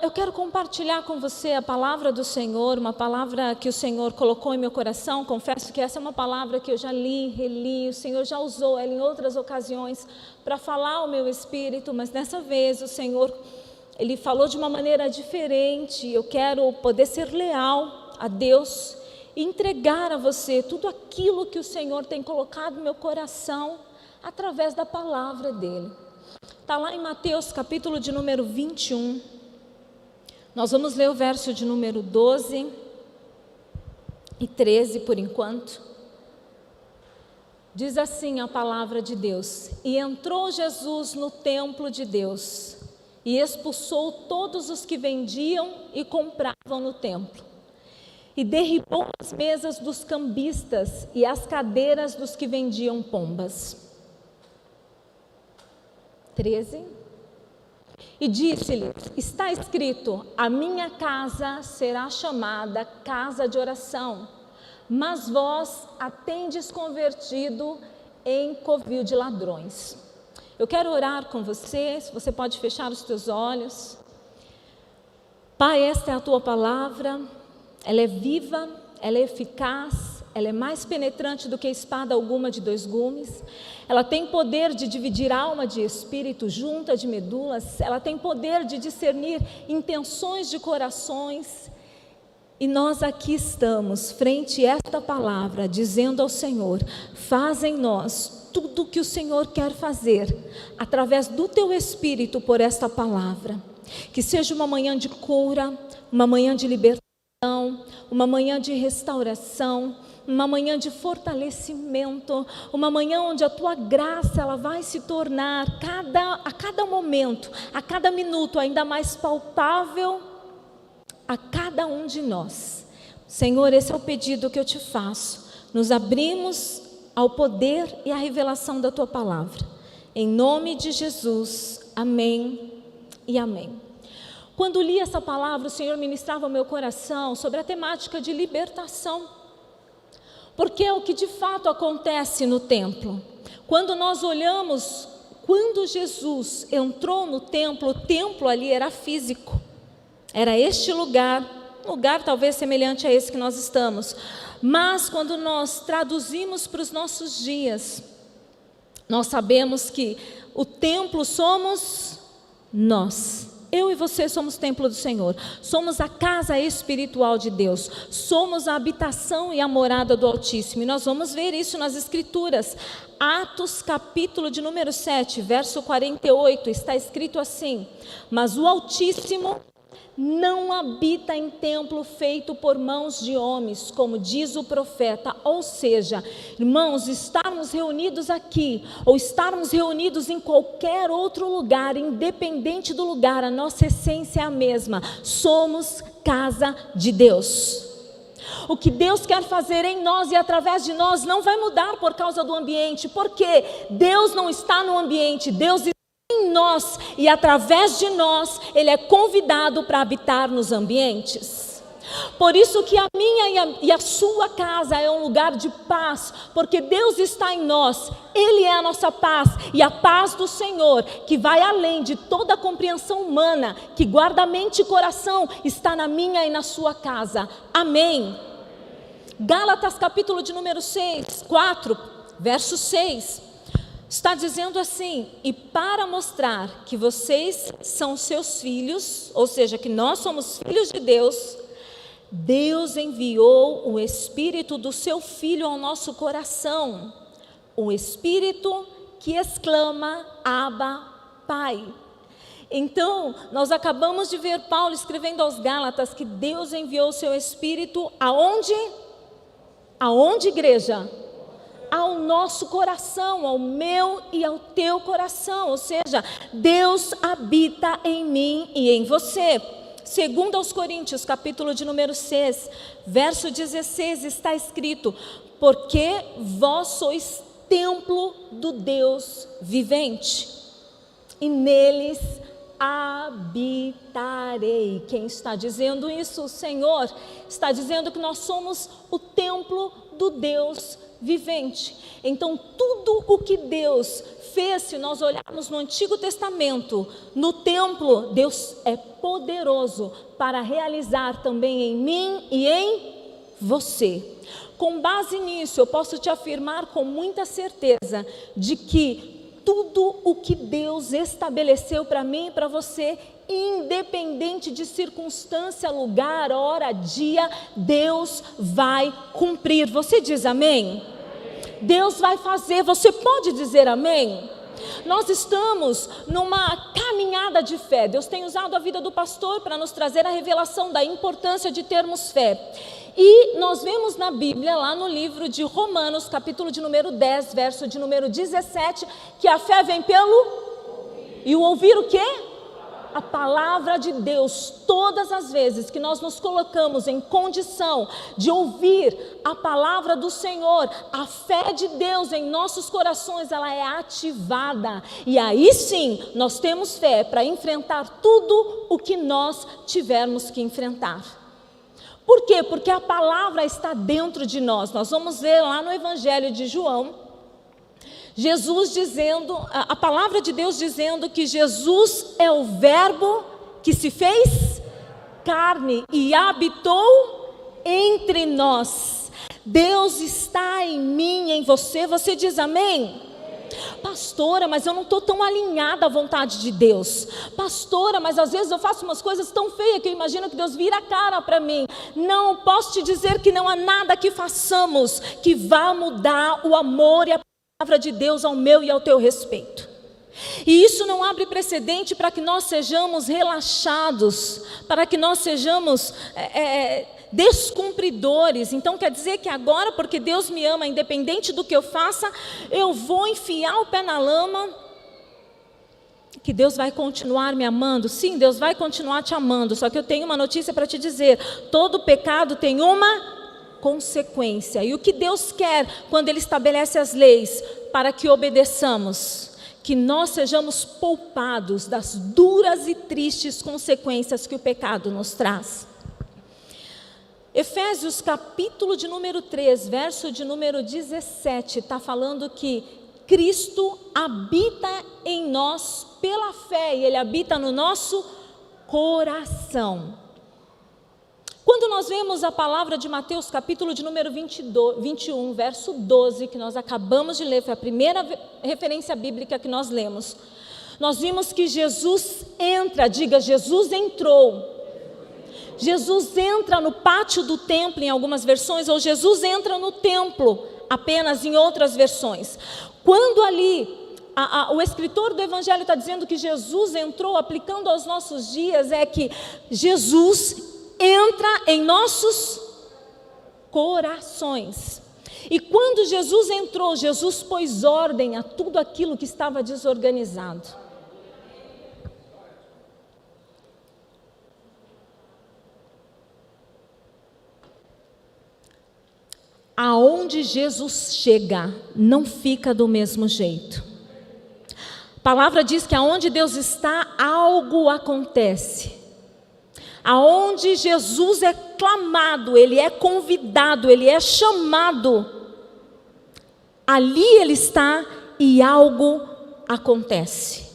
Eu quero compartilhar com você a palavra do Senhor, uma palavra que o Senhor colocou em meu coração. Confesso que essa é uma palavra que eu já li, reli, o Senhor já usou ela em outras ocasiões para falar ao meu espírito, mas dessa vez o Senhor, Ele falou de uma maneira diferente. Eu quero poder ser leal a Deus e entregar a você tudo aquilo que o Senhor tem colocado no meu coração através da palavra dEle. Está lá em Mateus capítulo de número 21, nós vamos ler o verso de número 12 e 13 por enquanto. Diz assim a palavra de Deus: E entrou Jesus no templo de Deus, e expulsou todos os que vendiam e compravam no templo, e derribou as mesas dos cambistas e as cadeiras dos que vendiam pombas. 13. E disse-lhes: Está escrito, a minha casa será chamada casa de oração, mas vós a tendes convertido em covil de ladrões. Eu quero orar com você, se você pode fechar os teus olhos. Pai, esta é a tua palavra, ela é viva, ela é eficaz, ela é mais penetrante do que espada alguma de dois gumes. Ela tem poder de dividir alma de espírito, junta de medulas. Ela tem poder de discernir intenções de corações. E nós aqui estamos, frente a esta palavra, dizendo ao Senhor: faz em nós tudo o que o Senhor quer fazer, através do teu Espírito por esta palavra. Que seja uma manhã de cura, uma manhã de libertação, uma manhã de restauração, uma manhã de fortalecimento, uma manhã onde a tua graça ela vai se tornar a cada momento, a cada minuto ainda mais palpável a cada um de nós. Senhor, esse é o pedido que eu te faço. Nos abrimos ao poder e à revelação da tua palavra. Em nome de Jesus, amém e amém. Quando li essa palavra, o Senhor ministrava ao meu coração sobre a temática de libertação. Porque é o que de fato acontece no templo. Quando nós olhamos, quando Jesus entrou no templo, o templo ali era físico. Era este lugar, um lugar talvez semelhante a esse que nós estamos. Mas quando nós traduzimos para os nossos dias, nós sabemos que o templo somos nós. Eu e você somos templo do Senhor, somos a casa espiritual de Deus, somos a habitação e a morada do Altíssimo, e nós vamos ver isso nas Escrituras. Atos capítulo de número 7, verso 48, está escrito assim: Mas o Altíssimo não habita em templo feito por mãos de homens, como diz o profeta. Ou seja, irmãos, estarmos reunidos aqui, ou estarmos reunidos em qualquer outro lugar, independente do lugar, a nossa essência é a mesma, somos casa de Deus. O que Deus quer fazer em nós e através de nós não vai mudar por causa do ambiente, porque Deus não está no ambiente, Deus está em nós, e através de nós Ele é convidado para habitar nos ambientes. Por isso que a minha e a sua casa é um lugar de paz, porque Deus está em nós, Ele é a nossa paz, e a paz do Senhor, que vai além de toda a compreensão humana, que guarda mente e coração, está na minha e na sua casa. Amém. Gálatas capítulo de número 4, verso 6, está dizendo assim: E para mostrar que vocês são seus filhos, ou seja, que nós somos filhos de Deus, Deus enviou o Espírito do seu Filho ao nosso coração, o Espírito que exclama: Abba, Pai. Então, nós acabamos de ver Paulo escrevendo aos Gálatas que Deus enviou o seu Espírito aonde? Aonde, igreja? Ao nosso coração, ao meu e ao teu coração, ou seja, Deus habita em mim e em você. Segundo aos Coríntios, capítulo de número 6, verso 16, está escrito: Porque vós sois templo do Deus vivente, e neles habitarei. Quem está dizendo isso? O Senhor está dizendo que nós somos o templo do Deus vivente. Então, tudo o que Deus fez, se nós olharmos no Antigo Testamento, no templo, Deus é poderoso para realizar também em mim e em você. Com base nisso, eu posso te afirmar com muita certeza de que tudo o que Deus estabeleceu para mim e para você, independente de circunstância, lugar, hora, dia, Deus vai cumprir. Você diz amém? Deus vai fazer. Você pode dizer amém? Nós estamos numa caminhada de fé. Deus tem usado a vida do pastor para nos trazer a revelação da importância de termos fé. E nós vemos na Bíblia, lá no livro de Romanos, capítulo de número 10, verso de número 17, que a fé vem pelo... E o ouvir o quê? A palavra de Deus. Todas as vezes que nós nos colocamos em condição de ouvir a palavra do Senhor, a fé de Deus em nossos corações, ela é ativada. E aí sim, nós temos fé para enfrentar tudo o que nós tivermos que enfrentar. Por quê? Porque a palavra está dentro de nós. Nós vamos ver lá no Evangelho de João, Jesus dizendo, a palavra de Deus dizendo que Jesus é o verbo que se fez carne e habitou entre nós. Deus está em mim, em você. Você diz amém? Pastora, mas eu não estou tão alinhada à vontade de Deus. Pastora, mas às vezes eu faço umas coisas tão feias que eu imagino que Deus vira a cara para mim. Não, posso te dizer que não há nada que façamos que vá mudar o amor e a palavra de Deus ao meu e ao teu respeito. E isso não abre precedente para que nós sejamos relaxados, para que nós sejamos descumpridores. Então quer dizer que agora, porque Deus me ama, independente do que eu faça, eu vou enfiar o pé na lama, que Deus vai continuar me amando? Sim, Deus vai continuar te amando, só que eu tenho uma notícia para te dizer: todo pecado tem uma consequência. E o que Deus quer quando Ele estabelece as leis? Para que obedeçamos, que nós sejamos poupados das duras e tristes consequências que o pecado nos traz. Efésios capítulo de número 3, verso de número 17, está falando que Cristo habita em nós pela fé, e Ele habita no nosso coração. Quando nós vemos a palavra de Mateus, capítulo de número 21, verso 12, que nós acabamos de ler, foi a primeira referência bíblica que nós lemos, nós vimos que Jesus entra, diga, Jesus entrou. Jesus entra no pátio do templo em algumas versões, ou Jesus entra no templo apenas em outras versões. Quando ali o escritor do Evangelho está dizendo que Jesus entrou, aplicando aos nossos dias, é que Jesus entra em nossos corações. E quando Jesus entrou, Jesus pôs ordem a tudo aquilo que estava desorganizado. Aonde Jesus chega, não fica do mesmo jeito. A palavra diz que aonde Deus está, algo acontece. Aonde Jesus é clamado, Ele é convidado, Ele é chamado, ali Ele está e algo acontece.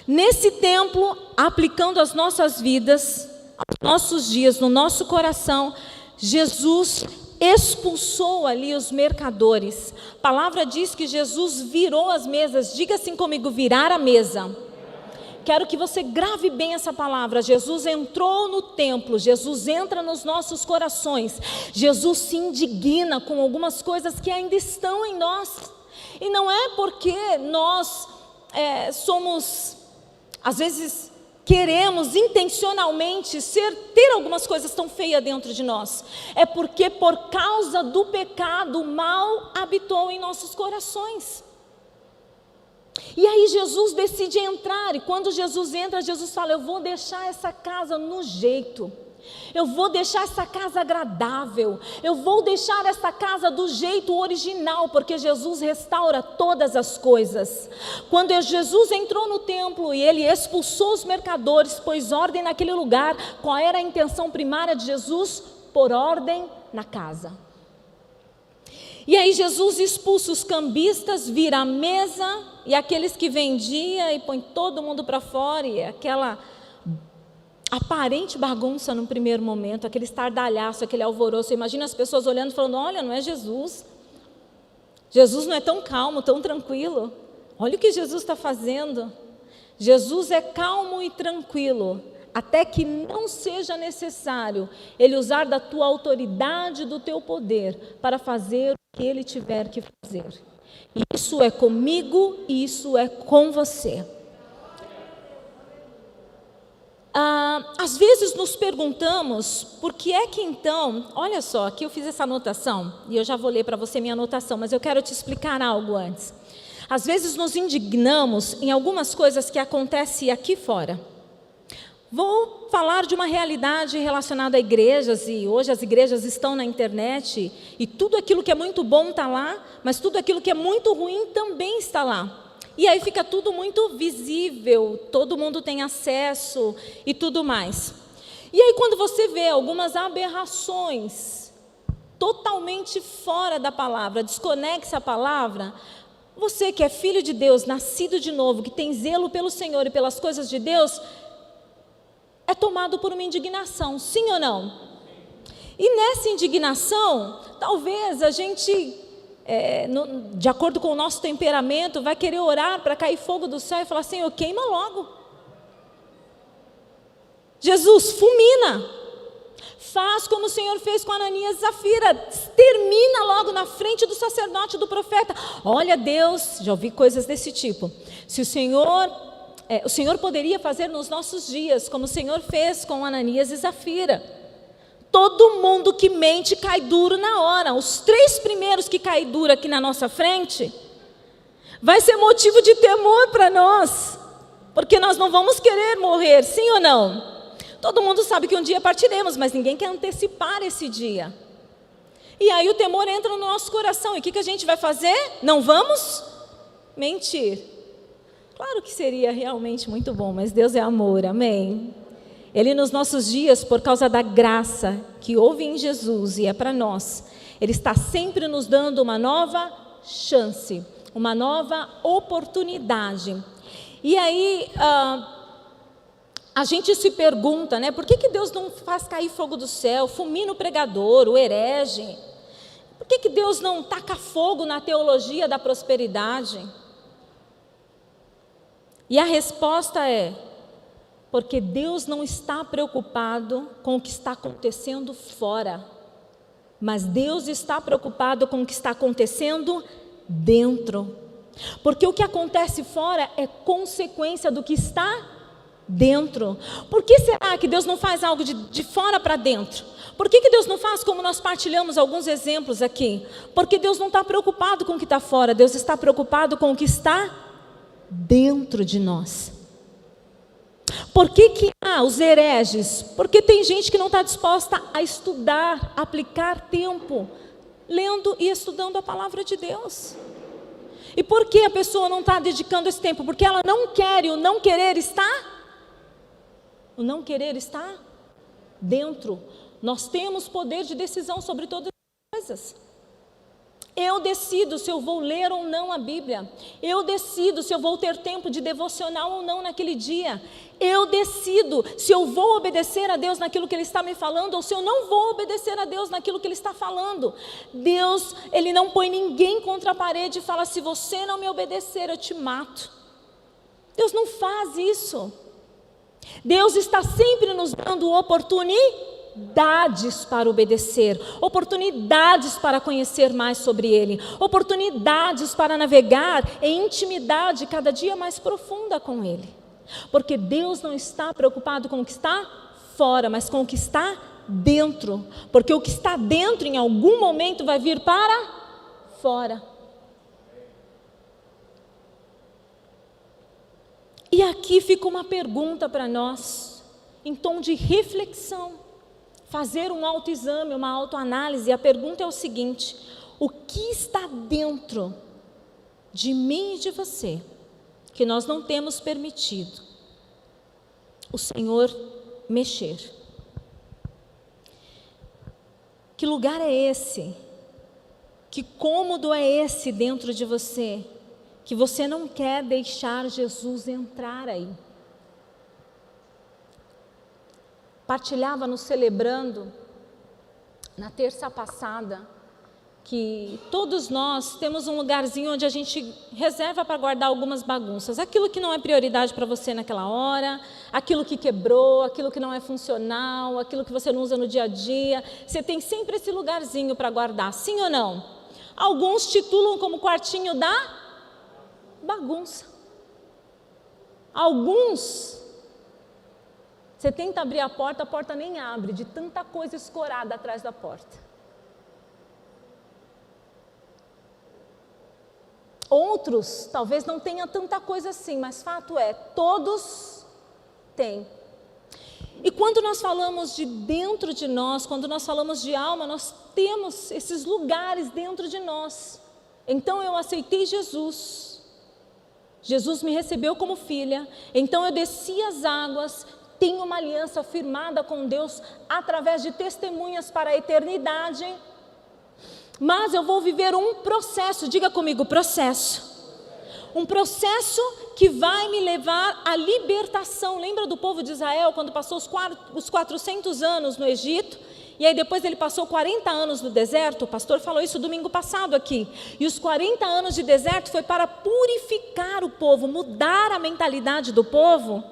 Nesse templo, aplicando as nossas vidas, aos nossos dias, no nosso coração, Jesus expulsou ali os mercadores. A palavra diz que Jesus virou as mesas. Diga assim comigo: virar a mesa. Quero que você grave bem essa palavra. Jesus entrou no templo, Jesus entra nos nossos corações, Jesus se indigna com algumas coisas que ainda estão em nós. E não é porque nós somos, às vezes, queremos intencionalmente ter algumas coisas tão feias dentro de nós. É porque por causa do pecado, o mal habitou em nossos corações. E aí Jesus decide entrar, e quando Jesus entra, Jesus fala: eu vou deixar essa casa no jeito, eu vou deixar essa casa agradável, eu vou deixar essa casa do jeito original, porque Jesus restaura todas as coisas. Quando Jesus entrou no templo e Ele expulsou os mercadores, pôs ordem naquele lugar, qual era a intenção primária de Jesus? Pôr ordem na casa. E aí Jesus expulsa os cambistas, vira a mesa, e aqueles que vendiam e põe todo mundo para fora, e aquela aparente bagunça no primeiro momento, aquele estardalhaço, aquele alvoroço. Imagina as pessoas olhando e falando: olha, não é Jesus. Jesus não é tão calmo, tão tranquilo. Olha o que Jesus está fazendo. Jesus é calmo e tranquilo, até que não seja necessário Ele usar da tua autoridade, do teu poder, para fazer o que Ele tiver que fazer. Isso é comigo e isso é com você. Às vezes nos perguntamos, por que é que então, olha só, aqui eu fiz essa anotação, e eu já vou ler para você minha anotação, mas eu quero te explicar algo antes. Às vezes nos indignamos em algumas coisas que acontecem aqui fora. Vou falar de uma realidade relacionada a igrejas, e hoje as igrejas estão na internet, e tudo aquilo que é muito bom está lá, mas tudo aquilo que é muito ruim também está lá. E aí fica tudo muito visível, todo mundo tem acesso e tudo mais. E aí quando você vê algumas aberrações totalmente fora da palavra, desconexa a palavra, você que é filho de Deus, nascido de novo, que tem zelo pelo Senhor e pelas coisas de Deus, é tomado por uma indignação, sim ou não? E nessa indignação, talvez a gente, de acordo com o nosso temperamento, vai querer orar para cair fogo do céu e falar: Senhor, queima logo. Jesus, fulmina. Faz como o Senhor fez com Ananias e Zafira, termina logo na frente do sacerdote, do profeta. Olha, Deus, já ouvi coisas desse tipo. Se o Senhor poderia fazer nos nossos dias, como o Senhor fez com Ananias e Zafira. Todo mundo que mente cai duro na hora. Os 3 primeiros que caem duro aqui na nossa frente, vai ser motivo de temor para nós, porque nós não vamos querer morrer, sim ou não? Todo mundo sabe que um dia partiremos, mas ninguém quer antecipar esse dia. E aí o temor entra no nosso coração, e o que a gente vai fazer? Não vamos mentir. Claro que seria realmente muito bom, mas Deus é amor, amém? Ele nos nossos dias, por causa da graça que houve em Jesus e é para nós, Ele está sempre nos dando uma nova chance, uma nova oportunidade. E aí, a gente se pergunta, né? Por que Deus não faz cair fogo do céu, fulmina o pregador, o herege? Por que Deus não taca fogo na teologia da prosperidade? E a resposta é: porque Deus não está preocupado com o que está acontecendo fora, mas Deus está preocupado com o que está acontecendo dentro. Porque o que acontece fora é consequência do que está dentro. Por que será que Deus não faz algo de fora para dentro? Por que Deus não faz como nós partilhamos alguns exemplos aqui? Porque Deus não está preocupado com o que está fora, Deus está preocupado com o que está dentro de nós. Por que há os hereges? Porque tem gente que não está disposta a estudar, a aplicar tempo, lendo e estudando a palavra de Deus. E por que a pessoa não está dedicando esse tempo? Porque ela não quer, e o não querer está? O não querer está dentro. Nós temos poder de decisão sobre todas as coisas. Eu decido se eu vou ler ou não a Bíblia. Eu decido se eu vou ter tempo de devocional ou não naquele dia. Eu decido se eu vou obedecer a Deus naquilo que Ele está me falando ou se eu não vou obedecer a Deus naquilo que Ele está falando. Deus, Ele não põe ninguém contra a parede e fala: se você não me obedecer, eu te mato. Deus não faz isso. Deus está sempre nos dando oportunidades para obedecer, oportunidades para conhecer mais sobre Ele, oportunidades para navegar em intimidade cada dia mais profunda com Ele. Porque Deus não está preocupado com o que está fora, mas com o que está dentro. Porque o que está dentro em algum momento vai vir para fora. E aqui fica uma pergunta para nós, em tom de reflexão, fazer um autoexame, uma autoanálise. A pergunta é o seguinte: o que está dentro de mim e de você, que nós não temos permitido o Senhor mexer? Que lugar é esse Que cômodo é esse dentro de você, que você não quer deixar Jesus entrar aí? Partilhava no Celebrando, na terça passada, que todos nós temos um lugarzinho onde a gente reserva para guardar algumas bagunças. Aquilo que não é prioridade para você naquela hora, aquilo que quebrou, aquilo que não é funcional, aquilo que você não usa no dia a dia. Você tem sempre esse lugarzinho para guardar, sim ou não? Alguns titulam como quartinho da bagunça. Alguns, você tenta abrir a porta nem abre, de tanta coisa escorada atrás da porta. Outros, talvez não tenha tanta coisa assim, mas fato é, todos têm. E quando nós falamos de dentro de nós, quando nós falamos de alma, nós temos esses lugares dentro de nós. Então eu aceitei Jesus. Jesus me recebeu como filha. Então eu desci as águas, tenho uma aliança firmada com Deus através de testemunhas para a eternidade. Mas eu vou viver um processo, diga comigo, processo. Um processo que vai me levar à libertação. Lembra do povo de Israel quando passou os 400 anos no Egito? E aí depois ele passou 40 anos no deserto? O pastor falou isso domingo passado aqui. E os 40 anos de deserto foi para purificar o povo, mudar a mentalidade do povo,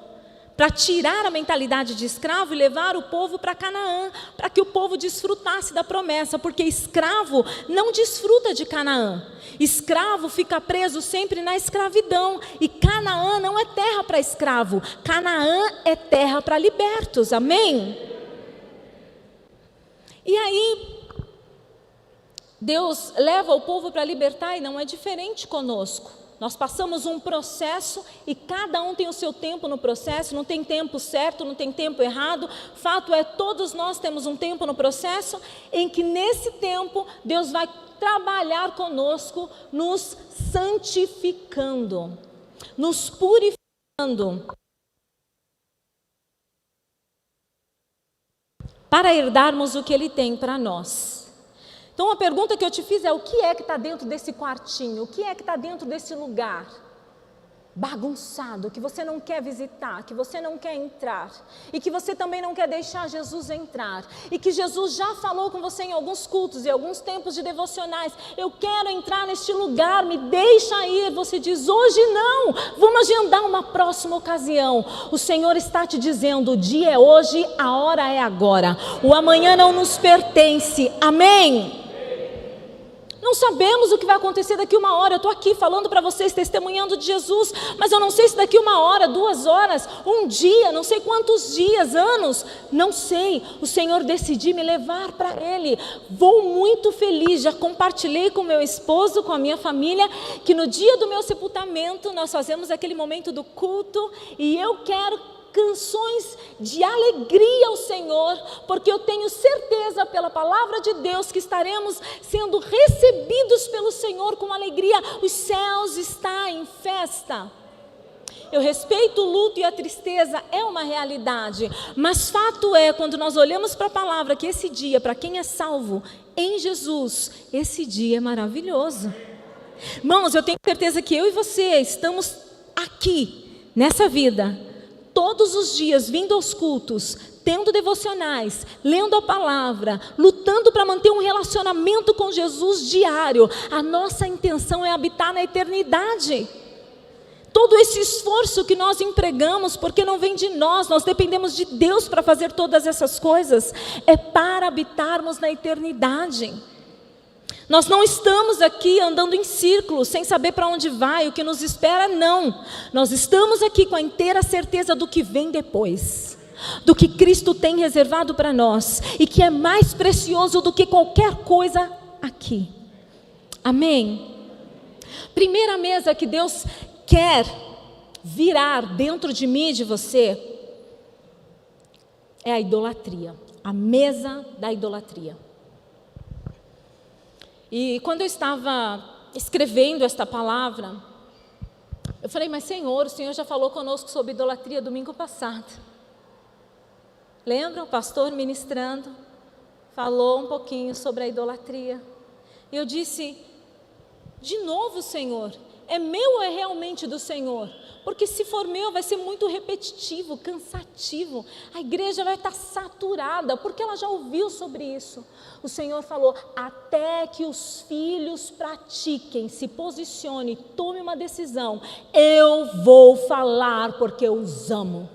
para tirar a mentalidade de escravo e levar o povo para Canaã, para que o povo desfrutasse da promessa, porque escravo não desfruta de Canaã. Escravo fica preso sempre na escravidão, e Canaã não é terra para escravo, Canaã é terra para libertos, amém? E aí, Deus leva o povo para libertar e não é diferente conosco. Nós passamos um processo e cada um tem o seu tempo no processo, não tem tempo certo, não tem tempo errado. Fato é, todos nós temos um tempo no processo em que nesse tempo Deus vai trabalhar conosco, nos santificando, nos purificando, para herdarmos o que Ele tem para nós. Então a pergunta que eu te fiz é: o que é que está dentro desse quartinho? O que é que está dentro desse lugar bagunçado, que você não quer visitar, que você não quer entrar, e que você também não quer deixar Jesus entrar, e que Jesus já falou com você em alguns cultos e alguns tempos de devocionais: eu quero entrar neste lugar, me deixa ir. Você diz: hoje não, vamos agendar uma próxima ocasião. O Senhor está te dizendo: o dia é hoje, a hora é agora, o amanhã não nos pertence, amém? Não sabemos o que vai acontecer daqui uma hora. Eu estou aqui falando para vocês, testemunhando de Jesus, mas eu não sei se daqui uma hora, 2 horas, um dia, não sei quantos dias, anos, não sei. O Senhor decidiu me levar para Ele. Vou muito feliz, já compartilhei com meu esposo, com a minha família, que no dia do meu sepultamento nós fazemos aquele momento do culto, e eu quero canções de alegria ao Senhor, porque eu tenho certeza pela palavra de Deus que estaremos sendo recebidos pelo Senhor com alegria. Os céus estão em festa. Eu respeito o luto e a tristeza, é uma realidade, mas fato é, quando nós olhamos para a palavra, que esse dia, para quem é salvo em Jesus, esse dia é maravilhoso. Irmãos, eu tenho certeza que eu e você estamos aqui, nessa vida, todos os dias, vindo aos cultos, tendo devocionais, lendo a palavra, lutando para manter um relacionamento com Jesus diário. A nossa intenção é habitar na eternidade. Todo esse esforço que nós empregamos, porque não vem de nós, nós dependemos de Deus para fazer todas essas coisas, é para habitarmos na eternidade. Nós não estamos aqui andando em círculos, sem saber para onde vai, o que nos espera, não. Nós estamos aqui com a inteira certeza do que vem depois, do que Cristo tem reservado para nós, e que é mais precioso do que qualquer coisa aqui. Amém? Primeira mesa que Deus quer virar dentro de mim e de você é a idolatria, a mesa da idolatria. E quando eu estava escrevendo esta palavra, eu falei: mas Senhor, o Senhor já falou conosco sobre idolatria domingo passado. Lembra? O pastor ministrando falou um pouquinho sobre a idolatria. E eu disse, de novo, Senhor, é meu ou é realmente do Senhor? Porque se for meu, vai ser muito repetitivo, cansativo. A igreja vai estar saturada, porque ela já ouviu sobre isso. O Senhor falou, até que os filhos pratiquem, se posicione, tome uma decisão. Eu vou falar porque eu os amo.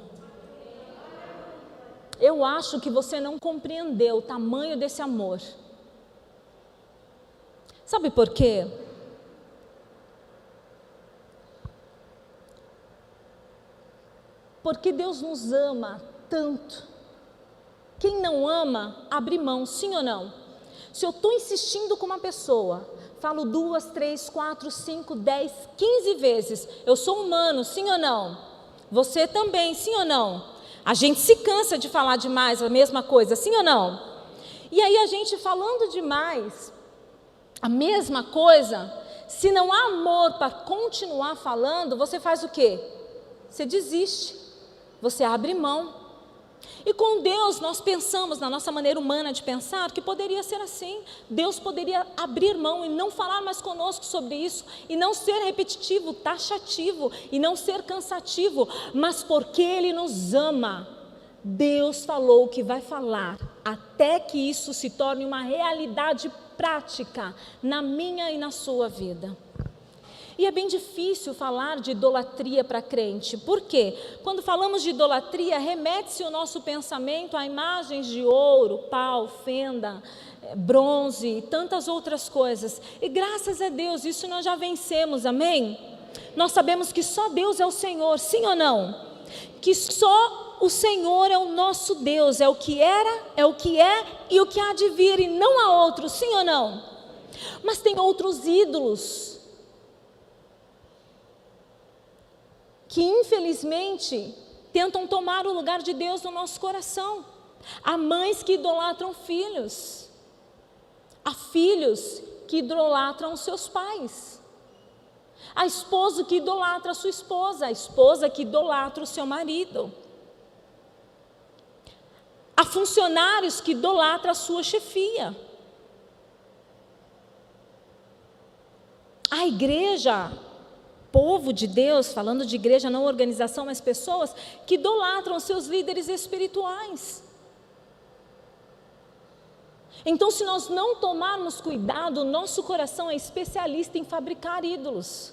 Eu acho que você não compreendeu o tamanho desse amor. Sabe por quê? Porque Deus nos ama tanto. Quem não ama, abre mão, sim ou não? Se eu estou insistindo com uma pessoa, falo 2, 3, 4, 5, 10, 15 vezes, eu sou humano, sim ou não? Você também, sim ou não? A gente se cansa de falar demais a mesma coisa, sim ou não? E aí a gente falando demais a mesma coisa, se não há amor para continuar falando, você faz o quê? Você desiste. Você abre mão. E com Deus nós pensamos, na nossa maneira humana de pensar, que poderia ser assim. Deus poderia abrir mão e não falar mais conosco sobre isso, e não ser repetitivo, taxativo, e não ser cansativo, mas porque Ele nos ama, Deus falou que vai falar, até que isso se torne uma realidade prática na minha e na sua vida. E é bem difícil falar de idolatria para crente. Por quê? Quando falamos de idolatria, remete-se o nosso pensamento a imagens de ouro, pau, fenda, bronze e tantas outras coisas. E graças a Deus, isso nós já vencemos, amém? Nós sabemos que só Deus é o Senhor, sim ou não? Que só o Senhor é o nosso Deus, é o que era, é o que é e o que há de vir, e não há outro, sim ou não? Mas tem outros ídolos que infelizmente tentam tomar o lugar de Deus no nosso coração. Há mães que idolatram filhos, há filhos que idolatram os seus pais, há esposo que idolatra a sua esposa, a esposa que idolatra o seu marido, há funcionários que idolatram a sua chefia. A igreja, povo de Deus, falando de igreja, não organização, mas pessoas que idolatram seus líderes espirituais. Então, se nós não tomarmos cuidado, o nosso coração é especialista em fabricar ídolos.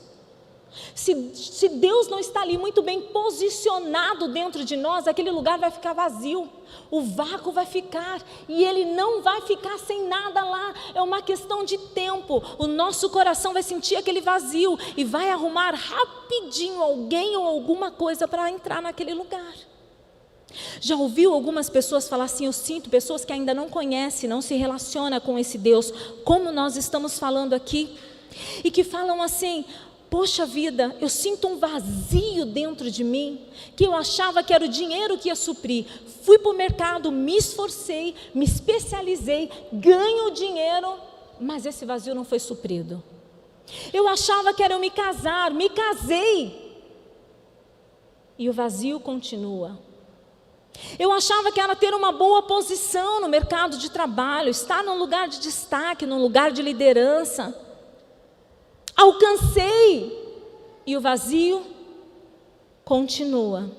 Se Deus não está ali muito bem posicionado dentro de nós, aquele lugar vai ficar vazio, o vácuo vai ficar, e Ele não vai ficar sem nada lá. É uma questão de tempo. O nosso coração vai sentir aquele vazio e vai arrumar rapidinho alguém ou alguma coisa para entrar naquele lugar. Já ouviu algumas pessoas falar assim? Eu sinto pessoas que ainda não conhecem, não se relacionam com esse Deus, como nós estamos falando aqui, e que falam assim: poxa vida, eu sinto um vazio dentro de mim, que eu achava que era o dinheiro que ia suprir. Fui para o mercado, me esforcei, me especializei, ganho dinheiro, mas esse vazio não foi suprido. Eu achava que era eu me casar, me casei, e o vazio continua. Eu achava que era ter uma boa posição no mercado de trabalho, estar num lugar de destaque, num lugar de liderança. Alcancei, e o vazio continua.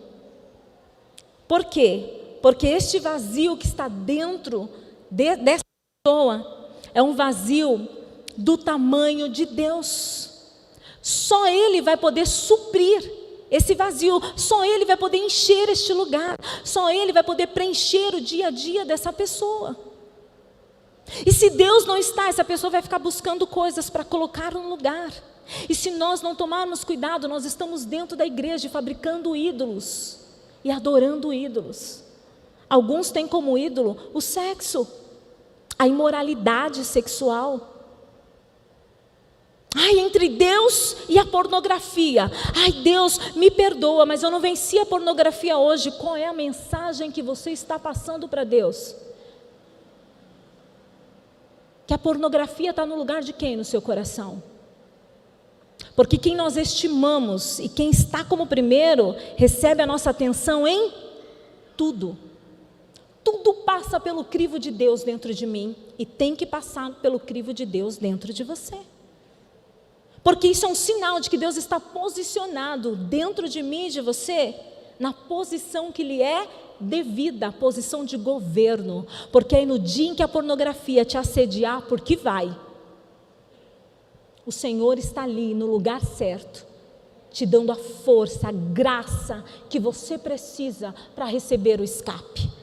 Por quê? Porque este vazio que está dentro dessa pessoa é um vazio do tamanho de Deus. Só Ele vai poder suprir esse vazio, só Ele vai poder encher este lugar, só Ele vai poder preencher o dia a dia dessa pessoa. E se Deus não está, essa pessoa vai ficar buscando coisas para colocar no lugar. E se nós não tomarmos cuidado, nós estamos dentro da igreja fabricando ídolos e adorando ídolos. Alguns têm como ídolo o sexo, a imoralidade sexual. Ai, entre Deus e a pornografia. Ai, Deus, me perdoa, mas eu não venci a pornografia hoje. Qual é a mensagem que você está passando para Deus? Que a pornografia está no lugar de quem no seu coração? Porque quem nós estimamos e quem está como primeiro, recebe a nossa atenção em tudo. Tudo passa pelo crivo de Deus dentro de mim e tem que passar pelo crivo de Deus dentro de você. Porque isso é um sinal de que Deus está posicionado dentro de mim e de você, na posição que lhe é devida, a posição de governo. Porque aí no dia em que a pornografia te assediar, porque vai, o Senhor está ali no lugar certo, te dando a força, a graça que você precisa para receber o escape.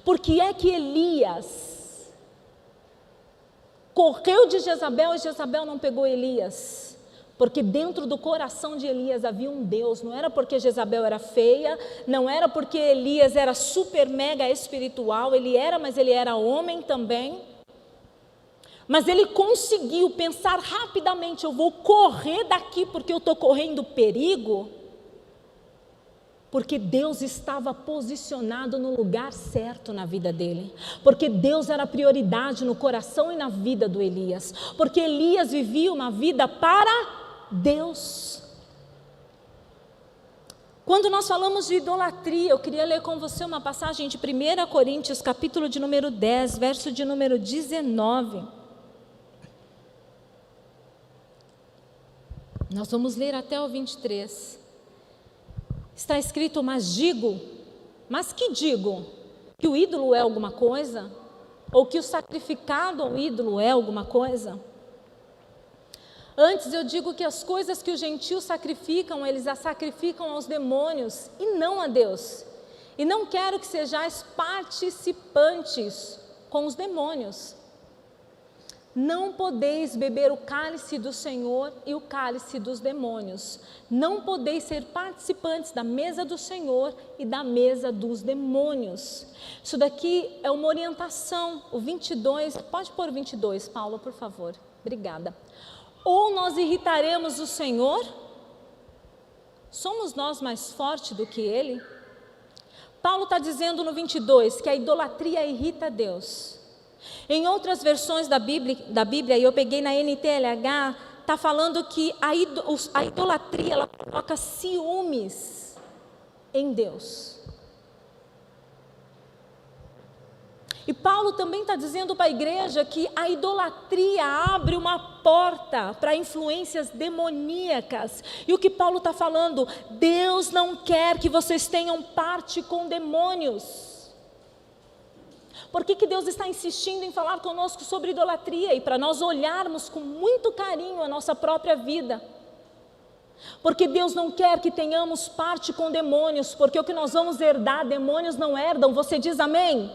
Porque é que Elias correu de Jezabel e Jezabel não pegou Elias? Porque dentro do coração de Elias havia um Deus. Não era porque Jezabel era feia, não era porque Elias era super mega espiritual, ele era, mas ele era homem também. Mas ele conseguiu pensar rapidamente, eu vou correr daqui porque eu estou correndo perigo. Porque Deus estava posicionado no lugar certo na vida dele. Porque Deus era prioridade no coração e na vida do Elias. Porque Elias vivia uma vida para Deus. Quando nós falamos de idolatria, eu queria ler com você uma passagem de 1 Coríntios, capítulo de número 10, verso de número 19. Nós vamos ler até o 23. Está escrito, mas que digo? Que o ídolo é alguma coisa? Ou que o sacrificado ao ídolo é alguma coisa? Antes eu digo que as coisas que os gentios sacrificam, eles as sacrificam aos demônios e não a Deus. E não quero que sejais participantes com os demônios. Não podeis beber o cálice do Senhor e o cálice dos demônios. Não podeis ser participantes da mesa do Senhor e da mesa dos demônios. Isso daqui é uma orientação. O 22, pode pôr o 22, Paulo, por favor. Obrigada. Ou nós irritaremos o Senhor? Somos nós mais fortes do que Ele? Paulo está dizendo no 22 que a idolatria irrita Deus. Em outras versões da Bíblia, e eu peguei na NTLH, está falando que a idolatria ela coloca ciúmes em Deus. E Paulo também está dizendo para a igreja que a idolatria abre uma porta para influências demoníacas. E o que Paulo está falando? Deus não quer que vocês tenham parte com demônios. Por que Deus está insistindo em falar conosco sobre idolatria? E para nós olharmos com muito carinho a nossa própria vida. Porque Deus não quer que tenhamos parte com demônios, porque o que nós vamos herdar, demônios não herdam. Você diz amém?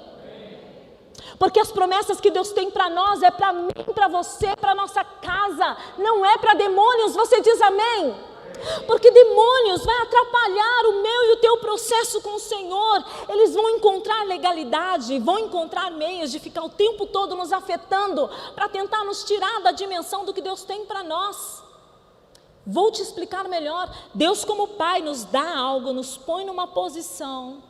Porque as promessas que Deus tem para nós é para mim, para você, para nossa casa, não é para demônios. Você diz amém? Porque demônios vai atrapalhar o meu e o teu processo com o Senhor. Eles vão encontrar legalidade, vão encontrar meios de ficar o tempo todo nos afetando para tentar nos tirar da dimensão do que Deus tem para nós. Vou te explicar melhor. Deus, como Pai, nos dá algo, nos põe numa posição,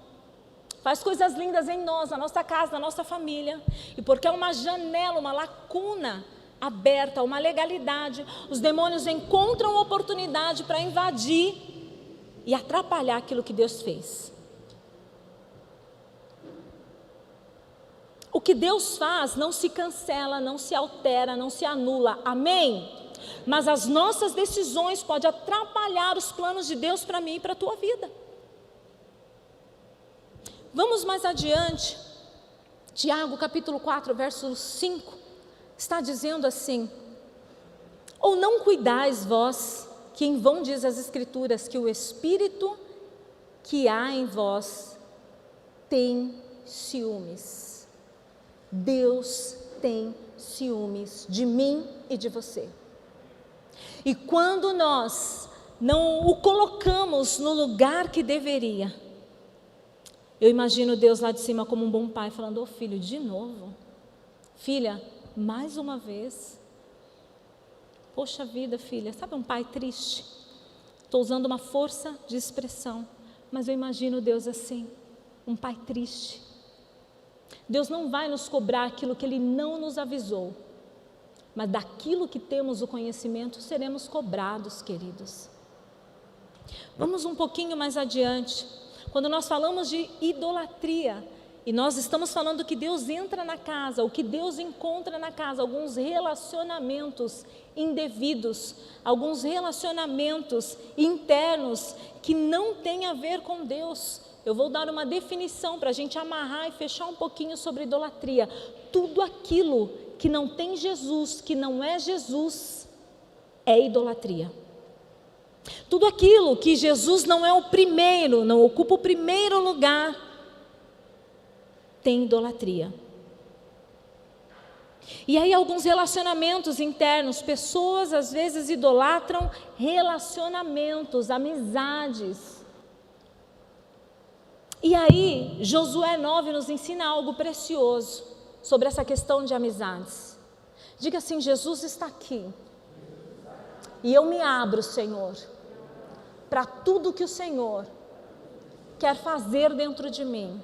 faz coisas lindas em nós, na nossa casa, na nossa família. E porque é uma janela, uma lacuna aberta, uma legalidade, os demônios encontram oportunidade para invadir e atrapalhar aquilo que Deus fez. O que Deus faz não se cancela, não se altera, não se anula, amém? Mas as nossas decisões podem atrapalhar os planos de Deus para mim e para a tua vida. Vamos mais adiante. Tiago capítulo 4, verso 5. Está dizendo assim: ou não cuidais vós, que em vão diz as Escrituras, que o Espírito que há em vós tem ciúmes. Deus tem ciúmes de mim e de você. E quando nós não o colocamos no lugar que deveria, eu imagino Deus lá de cima como um bom pai, falando: ô filho, de novo? Filha, mais uma vez? Poxa vida, filha, sabe um pai triste? Estou usando uma força de expressão, mas eu imagino Deus assim, um pai triste. Deus não vai nos cobrar aquilo que Ele não nos avisou, mas daquilo que temos o conhecimento, seremos cobrados, queridos. Vamos um pouquinho mais adiante. Quando nós falamos de idolatria, e nós estamos falando que Deus entra na casa, o que Deus encontra na casa, alguns relacionamentos indevidos, alguns relacionamentos internos que não têm a ver com Deus. Eu vou dar uma definição para a gente amarrar e fechar um pouquinho sobre idolatria. Tudo aquilo que não tem Jesus, que não é Jesus, é idolatria. Tudo aquilo que Jesus não é o primeiro, não ocupa o primeiro lugar, tem idolatria. E aí alguns relacionamentos internos, pessoas às vezes idolatram relacionamentos, amizades. E aí Josué 9 nos ensina algo precioso sobre essa questão de amizades. Diga assim: Jesus está aqui. E eu me abro, Senhor, para tudo que o Senhor quer fazer dentro de mim.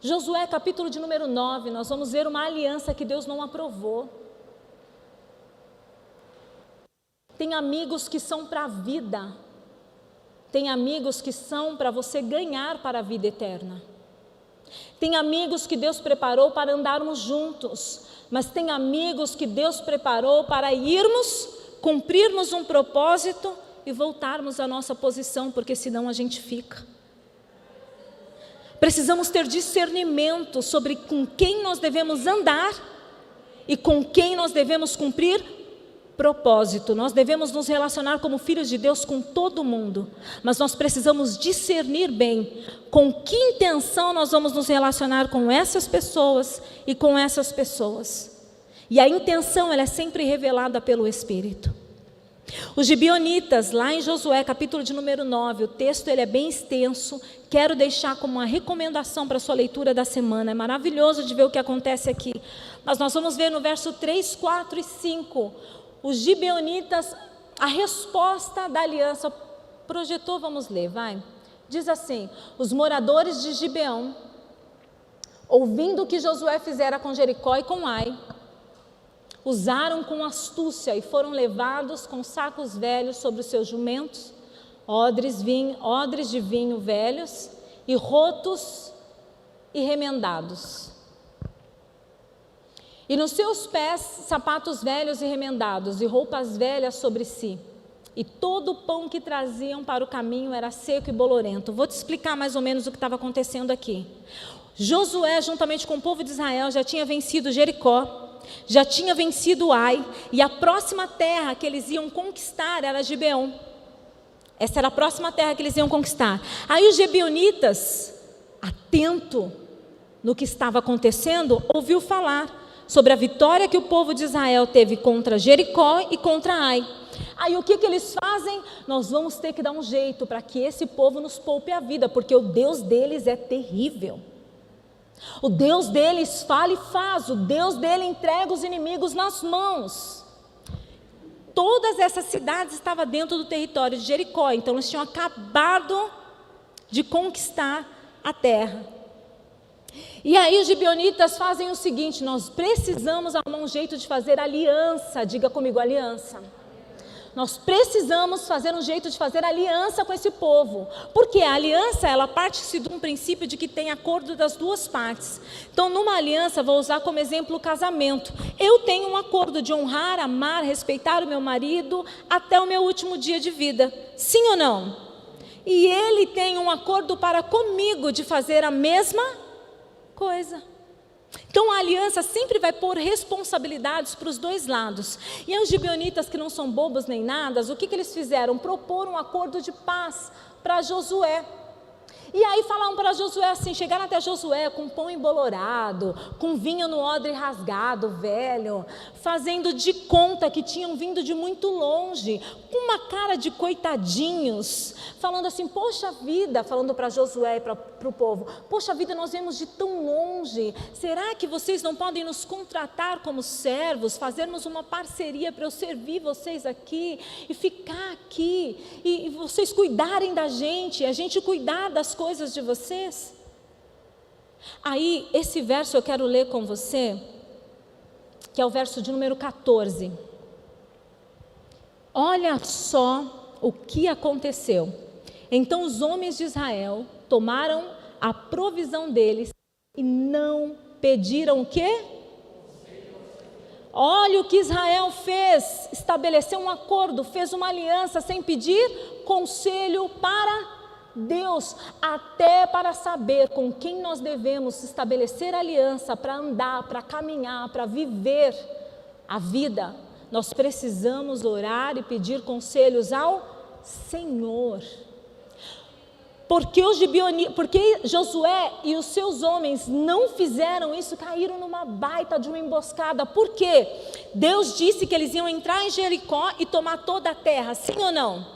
Josué, capítulo de número 9, nós vamos ver uma aliança que Deus não aprovou. Tem amigos que são para a vida. Tem amigos que são para você ganhar para a vida eterna. Tem amigos que Deus preparou para andarmos juntos. Mas tem amigos que Deus preparou para irmos, cumprirmos um propósito e voltarmos à nossa posição, porque senão a gente fica. Precisamos ter discernimento sobre com quem nós devemos andar e com quem nós devemos cumprir propósito. Nós devemos nos relacionar como filhos de Deus com todo mundo, mas nós precisamos discernir bem com que intenção nós vamos nos relacionar com essas pessoas e com essas pessoas. E a intenção, ela é sempre revelada pelo Espírito. Os gibeonitas, lá em Josué, capítulo de número 9, o texto ele é bem extenso, quero deixar como uma recomendação para a sua leitura da semana, é maravilhoso de ver o que acontece aqui, mas nós vamos ver no verso 3, 4 e 5, os gibeonitas, a resposta da aliança. Projetou, vamos ler, vai. Diz assim: os moradores de Gibeão, ouvindo o que Josué fizera com Jericó e com Ai, usaram com astúcia e foram levados com sacos velhos sobre os seus jumentos, odres de vinho velhos e rotos e remendados. E nos seus pés sapatos velhos e remendados e roupas velhas sobre si. E todo o pão que traziam para o caminho era seco e bolorento. Vou te explicar mais ou menos o que estava acontecendo aqui. Josué, juntamente com o povo de Israel, já tinha vencido Jericó, já tinha vencido Ai, e a próxima terra que eles iam conquistar era Gibeão. Essa era a próxima terra que eles iam conquistar. Aí os gibeonitas, atento no que estava acontecendo, ouviu falar sobre a vitória que o povo de Israel teve contra Jericó e contra Ai. Aí o que eles fazem? Nós vamos ter que dar um jeito para que esse povo nos poupe a vida, porque o Deus deles é terrível. O Deus deles fala e faz, o Deus dele entrega os inimigos nas mãos. Todas essas cidades estavam dentro do território de Jericó, então eles tinham acabado de conquistar a terra. E aí os gibeonitas fazem o seguinte: nós precisamos arrumar um jeito de fazer aliança. Diga comigo, aliança. Nós precisamos fazer um jeito de fazer aliança com esse povo, porque a aliança, ela parte-se de um princípio de que tem acordo das duas partes. Então, numa aliança, vou usar como exemplo o casamento. Eu tenho um acordo de honrar, amar, respeitar o meu marido até o meu último dia de vida. Sim ou não? E ele tem um acordo para comigo de fazer a mesma coisa. Então a aliança sempre vai pôr responsabilidades para os dois lados. E aí os gibeonitas, que não são bobos nem nada, o que eles fizeram? Propor um acordo de paz para Josué. E aí falaram para Josué assim, chegaram até Josué com pão embolorado, com vinho no odre rasgado, velho, fazendo de conta que tinham vindo de muito longe, com uma cara de coitadinhos, falando assim, poxa vida, falando para Josué e para o povo, poxa vida, nós viemos de tão longe, será que vocês não podem nos contratar como servos, fazermos uma parceria para eu servir vocês aqui, e ficar aqui, e vocês cuidarem da gente, a gente cuidar das coisas de vocês? Aí, esse verso eu quero ler com você, que é o verso de número 14. Olha só o que aconteceu. Então os homens de Israel tomaram a provisão deles e não pediram o quê? Olha o que Israel fez, estabeleceu um acordo, fez uma aliança sem pedir conselho para Deus, até para saber com quem nós devemos estabelecer aliança para andar, para caminhar, para viver a vida. Nós precisamos orar e pedir conselhos ao Senhor. Porque Josué e os seus homens não fizeram isso, caíram numa baita de uma emboscada. Por quê? Deus disse que eles iam entrar em Jericó e tomar toda a terra, sim ou não?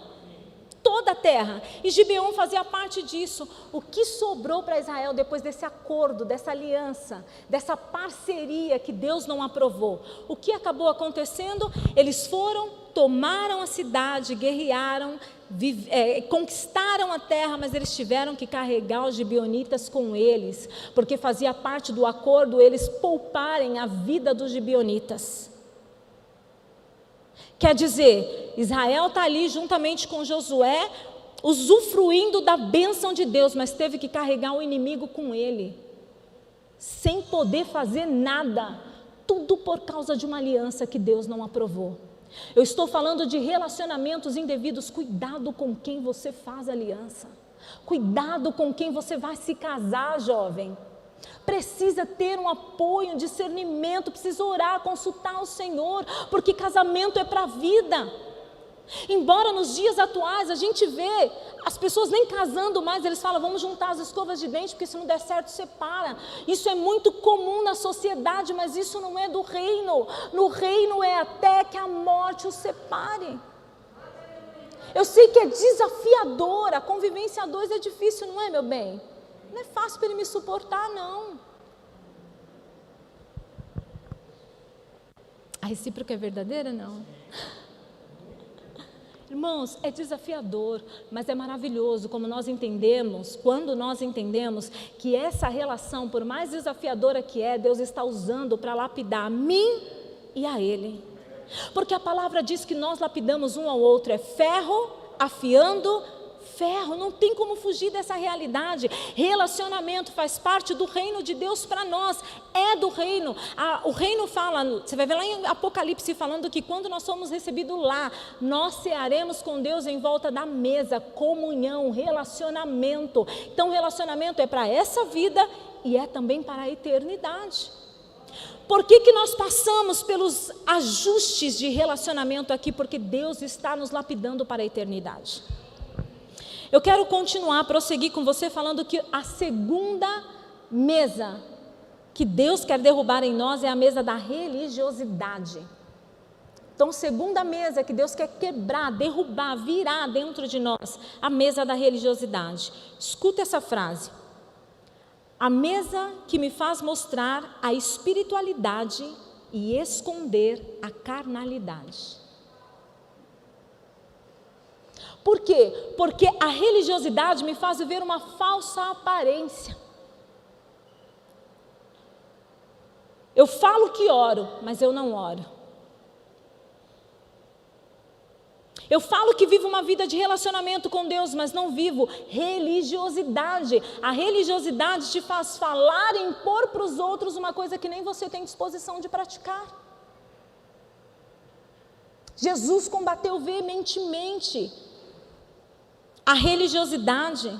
Toda a terra. E Gibeon fazia parte disso. O que sobrou para Israel depois desse acordo, dessa aliança, dessa parceria que Deus não aprovou? O que acabou acontecendo? Eles foram, tomaram a cidade, guerrearam, conquistaram a terra, mas eles tiveram que carregar os gibeonitas com eles, porque fazia parte do acordo eles pouparem a vida dos gibeonitas. Quer dizer, Israel está ali juntamente com Josué, usufruindo da bênção de Deus, mas teve que carregar o inimigo com ele, sem poder fazer nada, tudo por causa de uma aliança que Deus não aprovou. Eu estou falando de relacionamentos indevidos. Cuidado com quem você faz aliança, cuidado com quem você vai se casar, jovem. Precisa ter um apoio, um discernimento, precisa orar, consultar o Senhor, porque casamento é para a vida. Embora nos dias atuais a gente vê as pessoas nem casando mais, eles falam, vamos juntar as escovas de dente, porque se não der certo, separa. Isso é muito comum na sociedade, mas isso não é do reino. No reino é até que a morte os separe. Eu sei que é desafiador, a convivência a dois é difícil, não é, meu bem? Não é fácil para ele me suportar, não. A recíproca é verdadeira, não? Irmãos, é desafiador, mas é maravilhoso como nós entendemos, quando nós entendemos que essa relação, por mais desafiadora que é, Deus está usando para lapidar a mim e a Ele. Porque a palavra diz que nós lapidamos um ao outro, é ferro afiando ferro, não tem como fugir dessa realidade. Relacionamento faz parte do reino de Deus para nós, é do reino. O reino fala, você vai ver lá em Apocalipse falando que quando nós somos recebidos lá, nós cearemos com Deus em volta da mesa, comunhão, relacionamento. Então relacionamento é para essa vida e é também para a eternidade. Por que nós passamos pelos ajustes de relacionamento aqui? Porque Deus está nos lapidando para a eternidade. Eu quero continuar, prosseguir com você falando que a segunda mesa que Deus quer derrubar em nós é a mesa da religiosidade. Então, segunda mesa que Deus quer quebrar, derrubar, virar dentro de nós, a mesa da religiosidade. Escuta essa frase. A mesa que me faz mostrar a espiritualidade e esconder a carnalidade. Por quê? Porque a religiosidade me faz viver uma falsa aparência. Eu falo que oro, mas eu não oro. Eu falo que vivo uma vida de relacionamento com Deus, mas não vivo religiosidade. A religiosidade te faz falar e impor para os outros uma coisa que nem você tem disposição de praticar. Jesus combateu veementemente a religiosidade.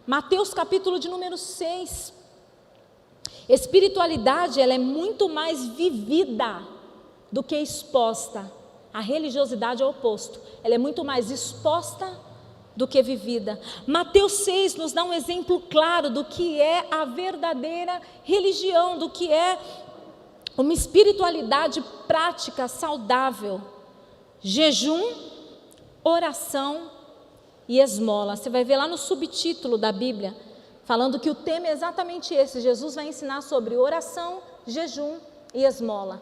Mateus capítulo de número 6. Espiritualidade, ela é muito mais vivida do que exposta. A religiosidade é o oposto. Ela é muito mais exposta do que vivida. Mateus 6 nos dá um exemplo claro do que é a verdadeira religião, do que é uma espiritualidade prática, saudável. Jejum, oração e esmola. Você vai ver lá no subtítulo da Bíblia, falando que o tema é exatamente esse. Jesus vai ensinar sobre oração, jejum e esmola.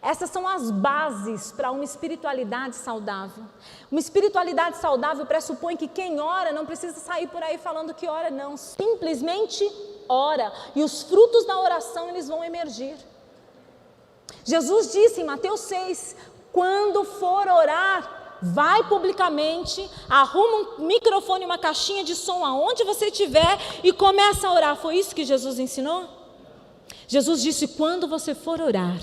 Essas são as bases para uma espiritualidade saudável. Uma espiritualidade saudável pressupõe que quem ora não precisa sair por aí falando que ora, não. Simplesmente ora. E os frutos da oração, eles vão emergir. Jesus disse em Mateus 6, quando for orar, vai publicamente, arruma um microfone, uma caixinha de som aonde você estiver e começa a orar. Foi isso que Jesus ensinou? Jesus disse: quando você for orar,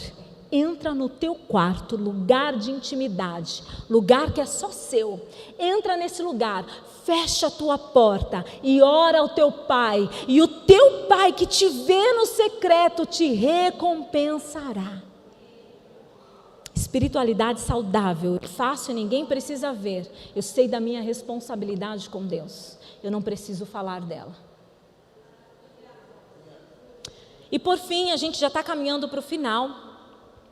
entra no teu quarto, lugar de intimidade, lugar que é só seu. Entra nesse lugar, fecha a tua porta e ora ao teu Pai. E o teu Pai que te vê no secreto te recompensará. Espiritualidade saudável, fácil, ninguém precisa ver. Eu sei da minha responsabilidade com Deus. Eu não preciso falar dela. E por fim, a gente já está caminhando para o final.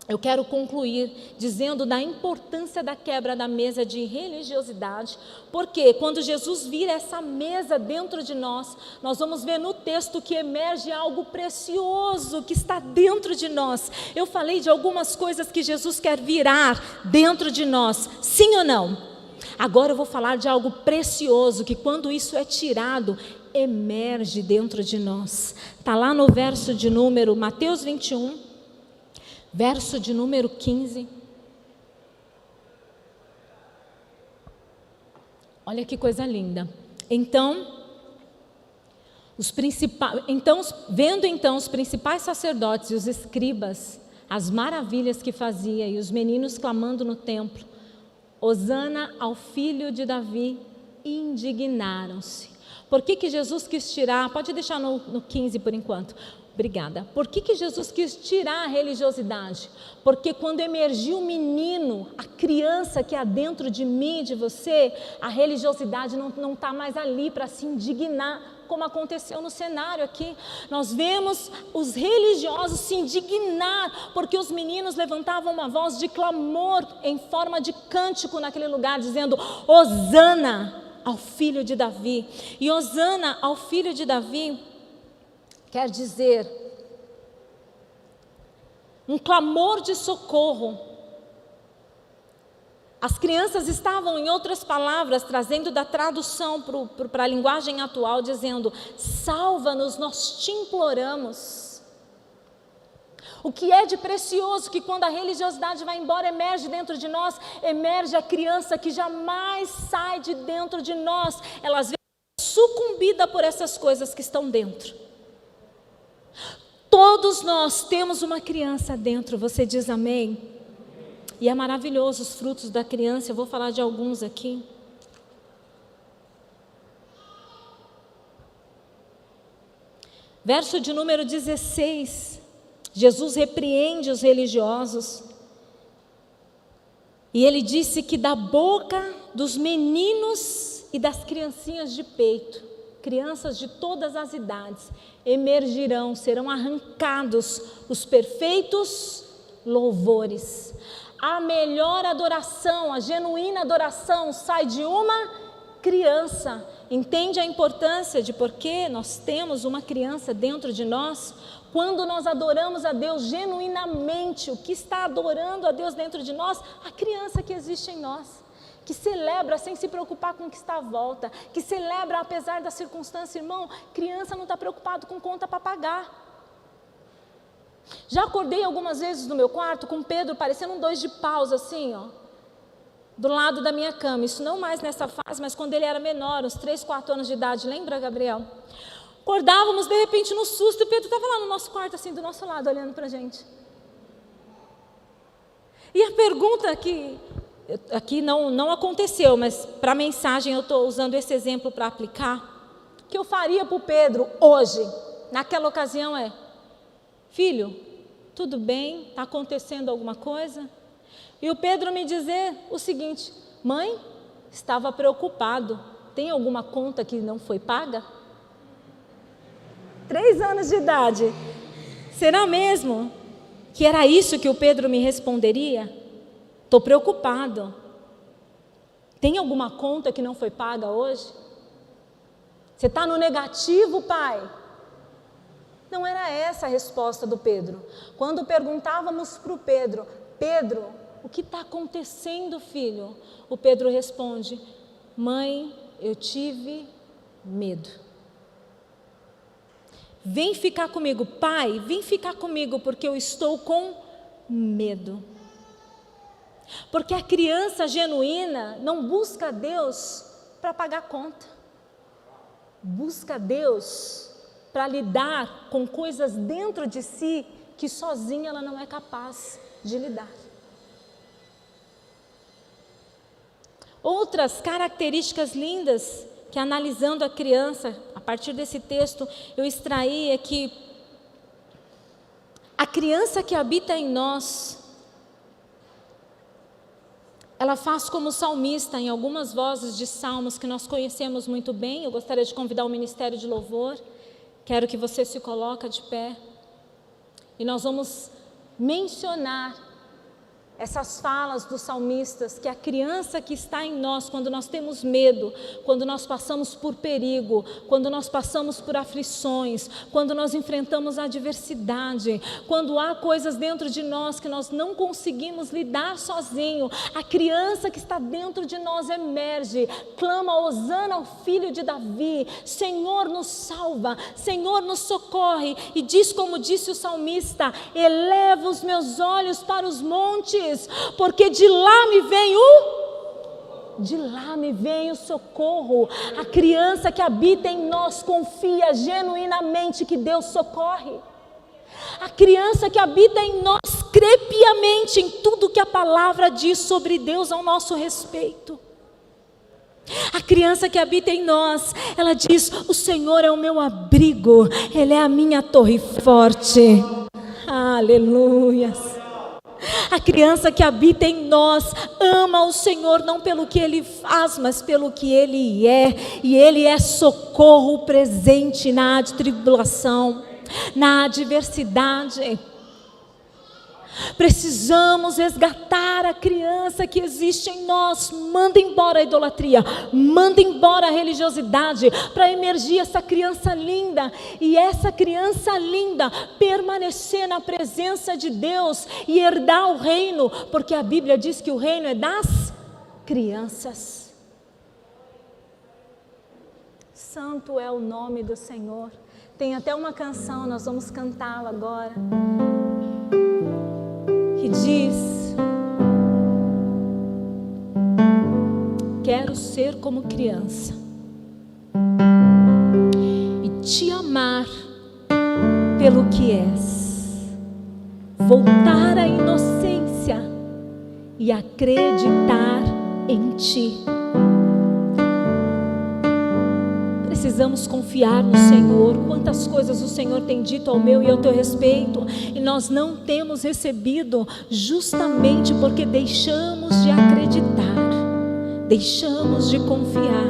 Eu quero concluir dizendo da importância da quebra da mesa de religiosidade, porque quando Jesus vira essa mesa dentro de nós, nós vamos ver no texto que emerge algo precioso que está dentro de nós. Eu falei de algumas coisas que Jesus quer virar dentro de nós, sim ou não? Agora eu vou falar de algo precioso que quando isso é tirado, emerge dentro de nós. Está lá no verso de número Mateus 21, verso de número 15. Olha que coisa linda. Vendo os principais sacerdotes e os escribas, as maravilhas que fazia, e os meninos clamando no templo, Hosana ao filho de Davi, indignaram-se. Por que Jesus quis tirar? Pode deixar no 15 por enquanto. Obrigada. Por que Jesus quis tirar a religiosidade? Porque quando emergiu o menino, a criança que há dentro de mim e de você, a religiosidade não está mais ali para se indignar, como aconteceu no cenário aqui. Nós vemos os religiosos se indignar, porque os meninos levantavam uma voz de clamor em forma de cântico naquele lugar, dizendo: Hosana ao filho de Davi. E Hosana ao filho de Davi quer dizer um clamor de socorro. As crianças estavam, em outras palavras, trazendo da tradução para a linguagem atual, dizendo: salva-nos, nós te imploramos. O que é de precioso que quando a religiosidade vai embora, emerge dentro de nós, emerge a criança que jamais sai de dentro de nós. Ela às vezes é sucumbida por essas coisas que estão dentro. Todos nós temos uma criança dentro, você diz amém? E é maravilhoso os frutos da criança, eu vou falar de alguns aqui. Verso de número 16, Jesus repreende os religiosos. E ele disse que da boca dos meninos e das criancinhas de peito, crianças de todas as idades, emergirão, serão arrancados os perfeitos louvores. A melhor adoração, a genuína adoração sai de uma criança. Entende a importância de por que nós temos uma criança dentro de nós? Quando nós adoramos a Deus genuinamente, o que está adorando a Deus dentro de nós? A criança que existe em nós, que celebra sem se preocupar com o que está à volta, que celebra apesar da circunstância. Irmão, criança não está preocupado com conta para pagar. Já acordei algumas vezes no meu quarto com Pedro parecendo um 2 de paus assim, ó, do lado da minha cama. Isso não mais nessa fase, mas quando ele era menor, uns 3, 4 anos de idade, lembra, Gabriel? Acordávamos de repente no susto e Pedro estava lá no nosso quarto assim, do nosso lado, olhando para a gente. E a pergunta que aqui não aconteceu, mas para a mensagem eu estou usando esse exemplo para aplicar, que eu faria para o Pedro hoje, naquela ocasião é: filho, tudo bem? Está acontecendo alguma coisa? E o Pedro me dizer o seguinte: mãe, estava preocupado, tem alguma conta que não foi paga? 3 anos de idade. Será mesmo que era isso que o Pedro me responderia? Estou preocupado. Tem alguma conta que não foi paga hoje? Você está no negativo, pai? Não era essa a resposta do Pedro. Quando perguntávamos para o Pedro: Pedro, o que está acontecendo, filho? O Pedro responde: mãe, eu tive medo. Vem ficar comigo, pai, vem ficar comigo porque eu estou com medo. Porque a criança genuína não busca Deus para pagar conta. Busca Deus para lidar com coisas dentro de si que sozinha ela não é capaz de lidar. Outras características lindas que, analisando a criança, a partir desse texto, eu extraí é que a criança que habita em nós, ela faz como o salmista em algumas vozes de salmos que nós conhecemos muito bem. Eu gostaria de convidar o Ministério de Louvor. Quero que você se coloque de pé. E nós vamos mencionar essas falas dos salmistas, que a criança que está em nós, quando nós temos medo, quando nós passamos por perigo, quando nós passamos por aflições, quando nós enfrentamos a adversidade, quando há coisas dentro de nós que nós não conseguimos lidar sozinho, a criança que está dentro de nós emerge, clama hosana ao filho de Davi: Senhor, nos salva, Senhor, nos socorre, e diz como disse o salmista: eleva os meus olhos para os montes, porque de lá me vem o socorro. A criança que habita em nós confia genuinamente que Deus socorre. A criança que habita em nós crê piamente em tudo que a palavra diz sobre Deus ao nosso respeito. A criança que habita em nós, ela diz: o Senhor é o meu abrigo, Ele é a minha torre forte. Aleluias. A criança que habita em nós ama o Senhor não pelo que Ele faz, mas pelo que Ele é. E Ele é socorro presente na tribulação, na adversidade. Precisamos resgatar a criança que existe em nós. Manda embora a idolatria, manda embora a religiosidade, para emergir essa criança linda. E essa criança linda permanecer na presença de Deus e herdar o reino, porque a Bíblia diz que o reino é das crianças. Santo é o nome do Senhor. Tem até uma canção, nós vamos cantá-la agora, que diz: quero ser como criança e te amar pelo que és, voltar à inocência e acreditar em ti. Precisamos confiar no Senhor. Quantas coisas o Senhor tem dito ao meu e ao teu respeito, e nós não temos recebido, justamente porque deixamos de acreditar, deixamos de confiar.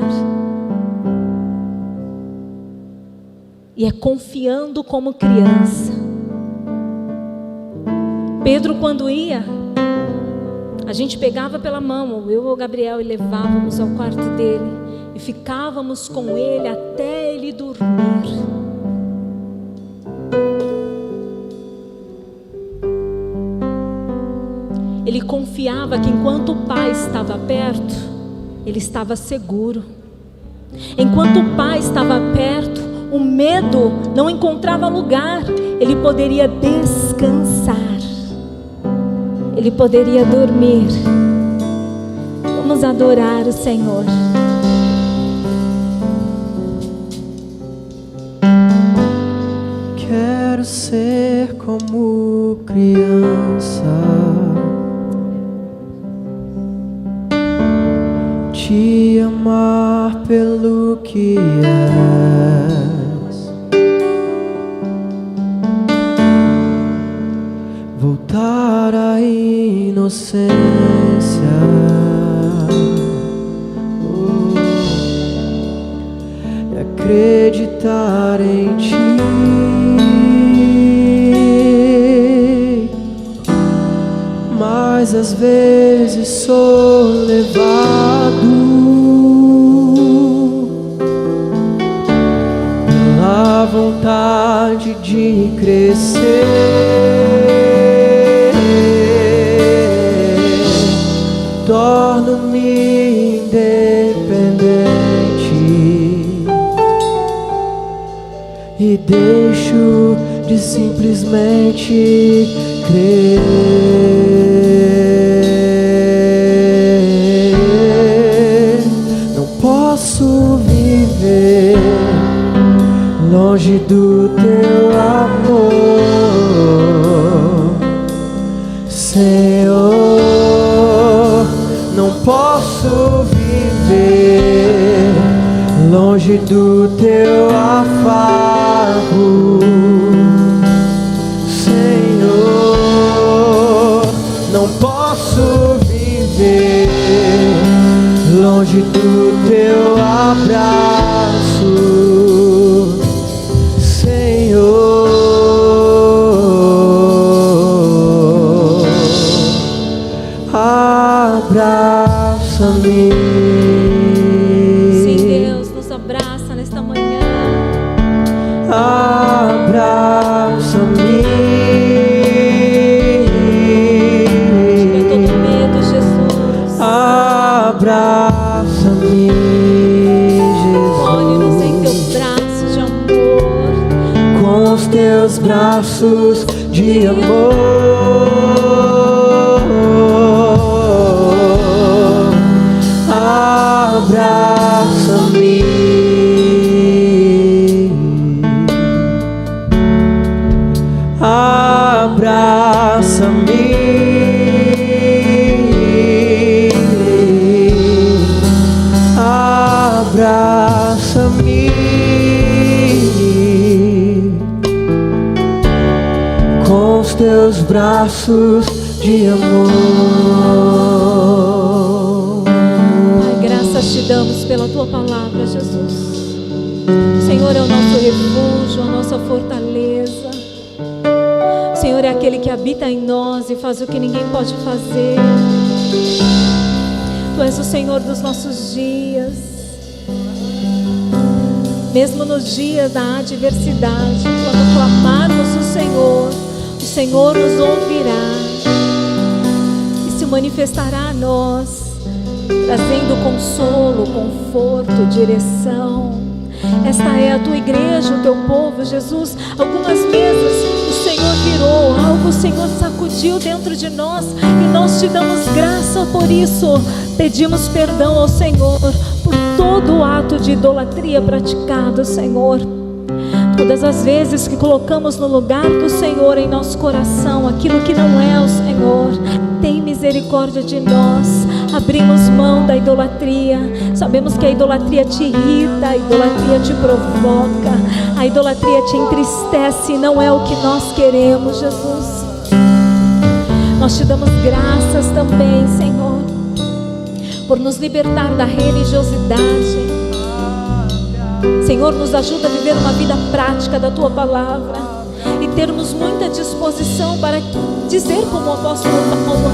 E é confiando como criança. Pedro, quando ia, a gente pegava pela mão, eu ou o Gabriel, e levávamos ao quarto dele, e ficávamos com ele até ele dormir. Ele confiava que enquanto o pai estava perto, ele estava seguro. Enquanto o pai estava perto, o medo não encontrava lugar. Ele poderia descansar, ele poderia dormir. Vamos adorar o Senhor. Quero ser como criança, te amar pelo que és, voltar à inocência, e acreditar em ti. Mas às vezes sou levado pela vontade de crescer, torno-me independente e deixo de simplesmente crer. longe do teu amor, Senhor. Não posso viver longe do teu afago, Senhor. Não posso viver longe do teu abraço, Senhor. Abraça-me. Sim, Deus, nos abraça nesta manhã. Abraça-me. Tira todo medo, Jesus. Abraça-me, Jesus. Olhe-nos em teus braços de amor. Com os teus braços de amor. Abraça-me. Abraça-me. Abraça-me. Com os teus braços de amor. Pai, graças te damos pela tua palavra, Jesus. O Senhor é o nosso refúgio, a nossa fortaleza. O Senhor é aquele que habita em nós e faz o que ninguém pode fazer. Tu és o Senhor dos nossos dias. Mesmo nos dias da adversidade, quando clamarmos o Senhor nos ouvirá e se manifestará a nós, trazendo consolo, conforto, direção. Esta é a tua igreja, o teu povo, Jesus. Algumas vezes o Senhor virou, algo o Senhor sacudiu dentro de nós e nós te damos graça por isso. Pedimos perdão ao Senhor por todo o ato de idolatria praticado, Senhor. Todas as vezes que colocamos no lugar do Senhor em nosso coração aquilo que não é o Senhor, tem misericórdia de nós. Abrimos mão da idolatria. Sabemos que a idolatria te irrita, a idolatria te provoca, a idolatria te entristece e não é o que nós queremos, Jesus. Nós te damos graças também, Senhor, por nos libertar da religiosidade. Senhor, nos ajuda a viver uma vida prática da Tua Palavra e termos muita disposição para dizer como o apóstolo Paulo,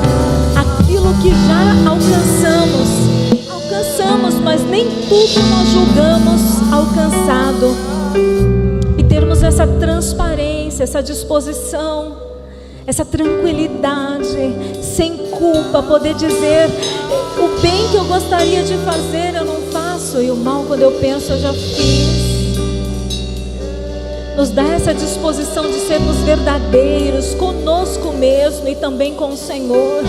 aquilo que já alcançamos, mas nem tudo nós julgamos alcançado. E termos essa transparência, essa disposição, essa tranquilidade, sem culpa, poder dizer: o bem que eu gostaria de fazer eu não faço, e o mal quando eu penso eu já fiz. Nos dá essa disposição de sermos verdadeiros conosco mesmo e também com o Senhor.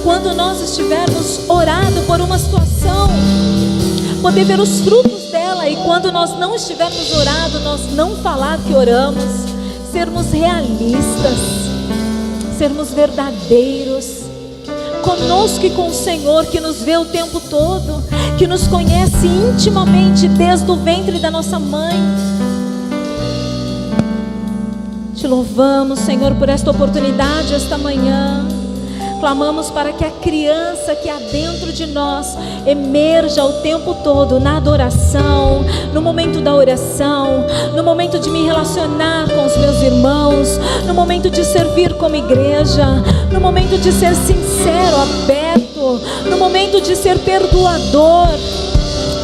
Quando nós estivermos orando por uma situação, poder ver os frutos dela, e quando nós não estivermos orando, nós não falar que oramos. Sermos realistas, sermos verdadeiros conosco e com o Senhor, que nos vê o tempo todo, que nos conhece intimamente desde o ventre da nossa mãe. Te louvamos, Senhor, por esta oportunidade esta manhã. Clamamos para que a criança que há dentro de nós emerja o tempo todo na adoração, no momento da oração, no momento de me relacionar com os meus irmãos, no momento de servir como igreja, no momento de ser sincero, aberto, no momento de ser perdoador.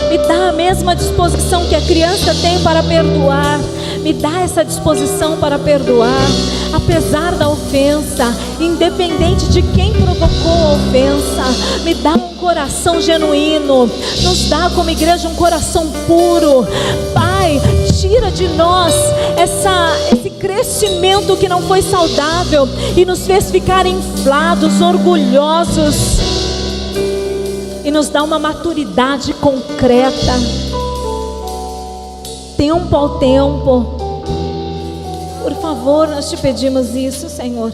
Me dá a mesma disposição que a criança tem para perdoar. Me dá essa disposição para perdoar, apesar da ofensa, independente de quem provocou a ofensa. Me dá um coração genuíno, nos dá como igreja um coração puro. Pai, tira de nós esse crescimento que não foi saudável e nos fez ficar inflados, orgulhosos, e nos dá uma maturidade concreta. tempo ao tempo. Por favor, nós te pedimos isso, Senhor.